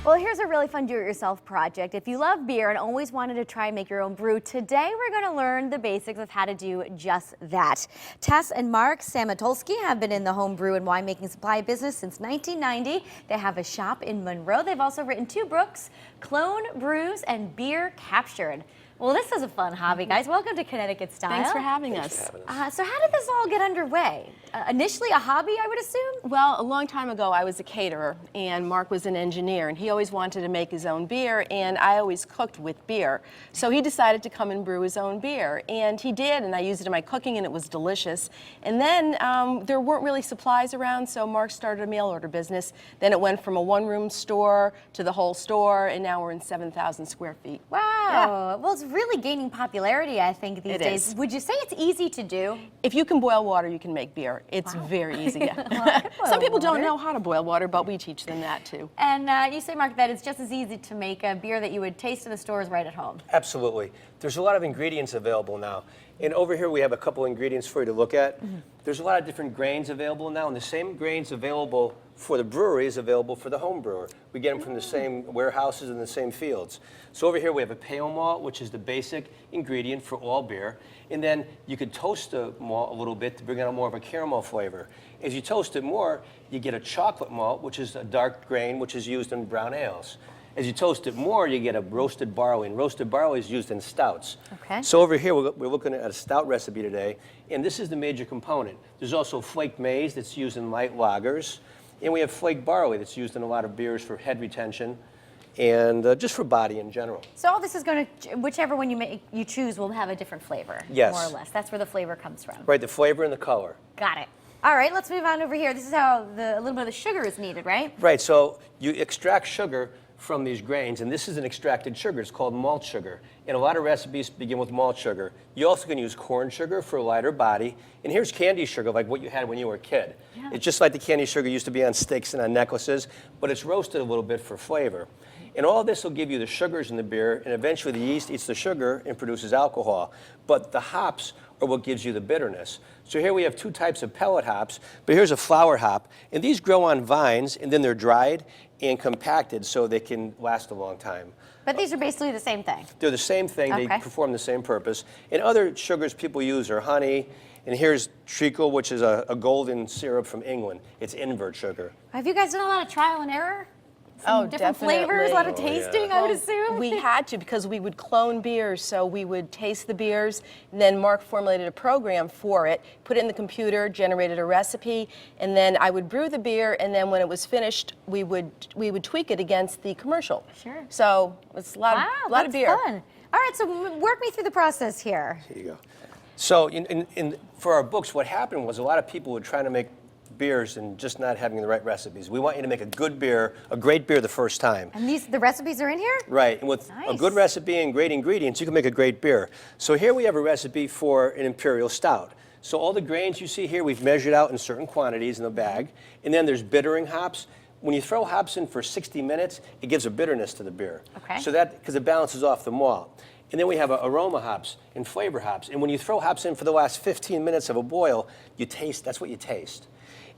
Well, here's a really fun do-it-yourself project. If you love beer and always wanted to try and make your own brew, today we're going to learn the basics of how to do just that. Tess and Mark Szamatulski have been in the home brew and winemaking supply business since 1990. They have a shop in Monroe. They've also written 2 books, Clone Brews and Beer Captured. Well, this is a fun hobby, guys. Welcome to Connecticut Style. Thanks for having us. So how did this all get underway? Initially a hobby, I would assume? Well, a long time ago, I was a caterer, and Mark was an engineer, and he always wanted to make his own beer, and I always cooked with beer. So he decided to come and brew his own beer, and he did, and I used it in my cooking, and it was delicious. And then there weren't really supplies around, so Mark started a mail order business. Then it went from a one-room store to the whole store, and now we're in 7,000 square feet. Wow. Yeah. Well, it's really gaining popularity, I think, these days. Is. Would you say it's easy to do? If you can boil water, you can make beer. It's very easy. Yeah. Some people don't know how to boil water, but we teach them that too. And you say, Mark, that it's just as easy to make a beer that you would taste in the stores right at home. Absolutely. There's a lot of ingredients available now. And over here we have a couple ingredients for you to look at. There's a lot of different grains available now, and the same grains available for the brewery is available for the home brewer. We get them from the same warehouses and the same fields. So over here we have a pale malt, which is the basic ingredient for all beer. And then you could toast the malt a little bit to bring out more of a caramel flavor. As you toast it more, you get a chocolate malt, which is a dark grain, which is used in brown ales. As you toast it more, you get a roasted barley, and roasted barley is used in stouts. Okay. So over here, we're looking at a stout recipe today, and this is the major component. There's also flaked maize that's used in light lagers, and we have flaked barley that's used in a lot of beers for head retention and just for body in general. So all this is going to, whichever one you choose will have a different flavor, yes, more or less. That's where the flavor comes from. Right, the flavor and the color. Got it. All right, let's move on over here. This is how a little bit of the sugar is needed, right? Right, so you extract sugar from these grains, and this is an extracted sugar. It's called malt sugar, and a lot of recipes begin with malt sugar. You also can use corn sugar for a lighter body, and here's candy sugar, like what you had when you were a kid. Yeah. It's just like the candy sugar used to be on sticks and on necklaces, but it's roasted a little bit for flavor. And all this will give you the sugars in the beer, and eventually the yeast eats the sugar and produces alcohol. But the hops are what gives you the bitterness. So here we have 2 types of pellet hops, but here's a flower hop, and these grow on vines, and then they're dried and compacted so they can last a long time. But these are basically the same thing. They're the same thing. Okay. They perform the same purpose. And other sugars people use are honey, and here's treacle, which is a golden syrup from England. It's invert sugar. Have you guys done a lot of trial and error? Some different definitely. flavors, a lot of tasting, I would assume? We had to, because we would clone beers, so we would taste the beers, and then Mark formulated a program for it, put it in the computer, generated a recipe, and then I would brew the beer, and then when it was finished, we would tweak it against the commercial. Sure. So it's a lot of beer. Fun. All right, so work me through the process here. Here you go. So for our books, what happened was a lot of people were trying to make beers and just not having the right recipes. We want you to make a good beer, a great beer the first time. And the recipes are in here? Right, and with a good recipe and great ingredients, you can make a great beer. So here we have a recipe for an imperial stout. So all the grains you see here, we've measured out in certain quantities in the bag. And then there's bittering hops. When you throw hops in for 60 minutes, it gives a bitterness to the beer. Okay. So that, because it balances off the malt. And then we have aroma hops and flavor hops. And when you throw hops in for the last 15 minutes of a boil, you taste, that's what you taste.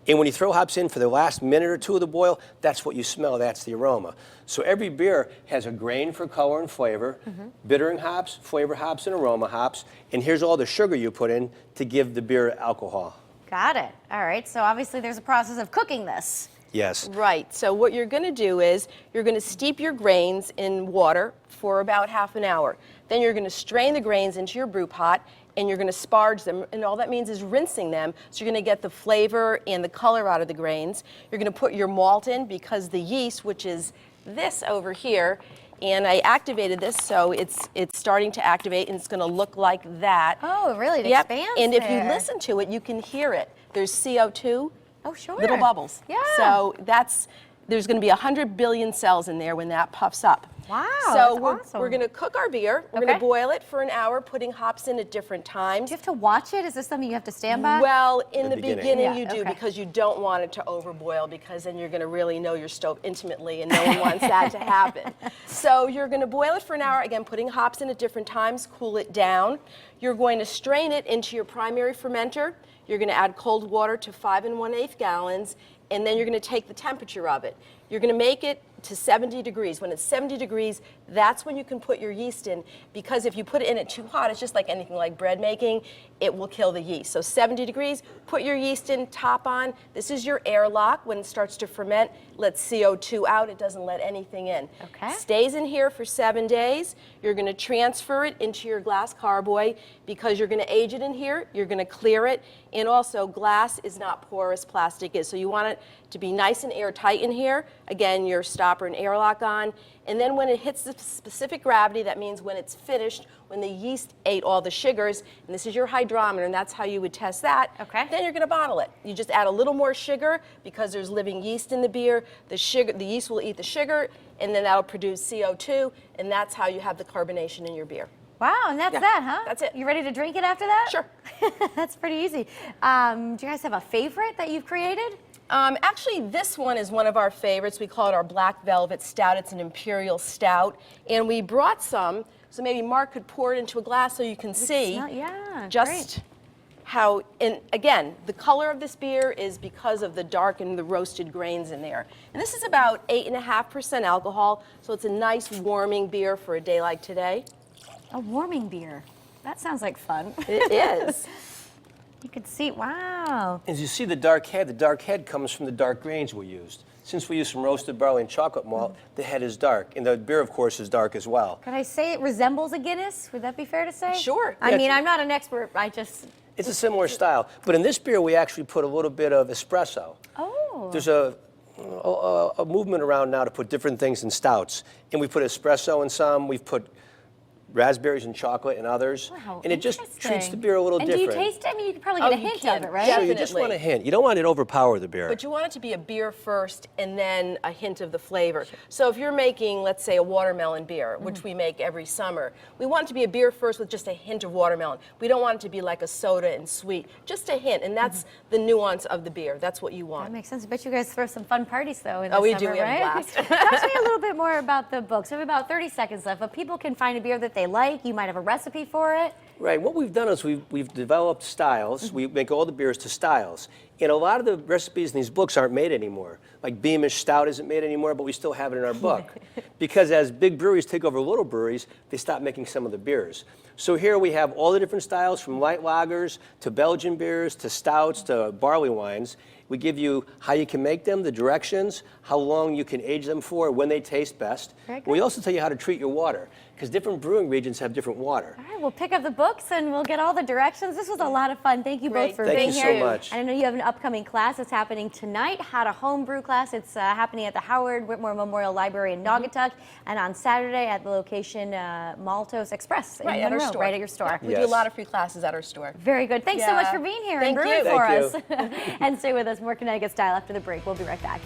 And when you throw hops in for the last minute or 2 of the boil, that's what you smell, that's the aroma. So every beer has a grain for color and flavor, bittering hops, flavor hops, and aroma hops, and here's all the sugar you put in to give the beer alcohol. Got it. All right, so obviously there's a process of cooking this. Yes. Right, so what you're going to do is you're going to steep your grains in water for about half an hour. Then you're going to strain the grains into your brew pot, and you're going to sparge them, and all that means is rinsing them, so you're going to get the flavor and the color out of the grains. You're going to put your malt in, because the yeast, which is this over here, and I activated this, so it's starting to activate, and it's going to look like that. Oh, really? It expands And if there. you listen to it, you can hear it. There's CO2. Oh, sure. Little bubbles. Yeah. So there's going to be 100 billion cells in there when that puffs up. Wow, So that's awesome. we're going to cook our beer. We're going to boil it for an hour, putting hops in at different times. Do you have to watch it? Is this something you have to stand by? Well, in the beginning Yeah, you do, okay. because you don't want it to overboil, because then you're going to really know your stove intimately, and no one wants that to happen. So you're going to boil it for an hour, again, putting hops in at different times, cool it down. You're going to strain it into your primary fermenter. You're going to add cold water to 5 1/8 gallons, and then you're going to take the temperature of it. You're going to make it to 70 degrees. When it's 70 degrees, that's when you can put your yeast in, because if you put it in it too hot, it's just like anything like bread making, it will kill the yeast. So 70 degrees, put your yeast in, top on. This is your airlock. When it starts to ferment, lets CO2 out. It doesn't let anything in. Okay. Stays in here for 7 days. You're going to transfer it into your glass carboy because you're going to age it in here. You're going to clear it. And also, glass is not porous, plastic is. So you want it to be nice and airtight in here. Again, your stopper and airlock on. And then when it hits the specific gravity, that means when it's finished, when the yeast ate all the sugars, and this is your hydrometer, and that's how you would test that, okay. Then you're going to bottle it. You just add a little more sugar because there's living yeast in the beer. The yeast will eat the sugar, and then that'll produce CO2, and that's how you have the carbonation in your beer. Wow, and that's Yeah, that, huh? that's it. You ready to drink it after that? Sure. That's pretty easy. Do you guys have a favorite that you've created? Actually, this one is one of our favorites. We call it our Black Velvet Stout. It's an imperial stout. And we brought some, so maybe Mark could pour it into a glass so you can see just how, and again, the color of this beer is because of the dark and the roasted grains in there. And this is about 8.5% alcohol, so it's a nice warming beer for a day like today. A warming beer. That sounds like fun. It is. You could see, wow. As you see the dark head comes from the dark grains we used. Since we used some roasted barley and chocolate malt, the head is dark. And the beer, of course, is dark as well. Could I say it resembles a Guinness? Would that be fair to say? Sure. I mean, I'm not an expert. It's a similar style. But in this beer, we actually put a little bit of espresso. Oh. There's a movement around now to put different things in stouts. And we put espresso in some. We've put raspberries and chocolate and others. Wow, and it just treats the beer a little different. And do you taste it? I mean, you could probably get a hint of it, right? Sure, you just want a hint. You don't want it to overpower the beer. But you want it to be a beer first and then a hint of the flavor. So if you're making, let's say, a watermelon beer, which we make every summer, we want it to be a beer first with just a hint of watermelon. We don't want it to be like a soda and sweet, just a hint. And that's the nuance of the beer. That's what you want. That makes sense. I bet you guys throw some fun parties, though, in the we summer, do. We have a right? blast. Talk to me a little bit more about the book. So we have about 30 seconds left, but people can find a beer that they like. You might have a recipe for it. Right. What we've done is we've developed styles. We make all the beers to styles. And a lot of the recipes in these books aren't made anymore. Like Beamish Stout isn't made anymore, but we still have it in our book. Because as big breweries take over little breweries, they stop making some of the beers. So here we have all the different styles, from light lagers to Belgian beers to stouts to barley wines. We give you how you can make them, the directions, how long you can age them for, when they taste best. We also tell you how to treat your water, because different brewing regions have different water. All right, we'll pick up the books and we'll get all the directions. This was a lot of fun. Thank you both for being here. Thank you so much. And I know you have an upcoming class that's happening tonight, How to Homebrew class. It's happening at the Howard Whitmore Memorial Library in Naugatuck, and on Saturday at the location Maltose Express in Monroe, right at your store. We do a lot of free classes at our store. Very good. Thanks so much for being here and brewing for us. And stay with us. More Connecticut Style after the break. We'll be right back.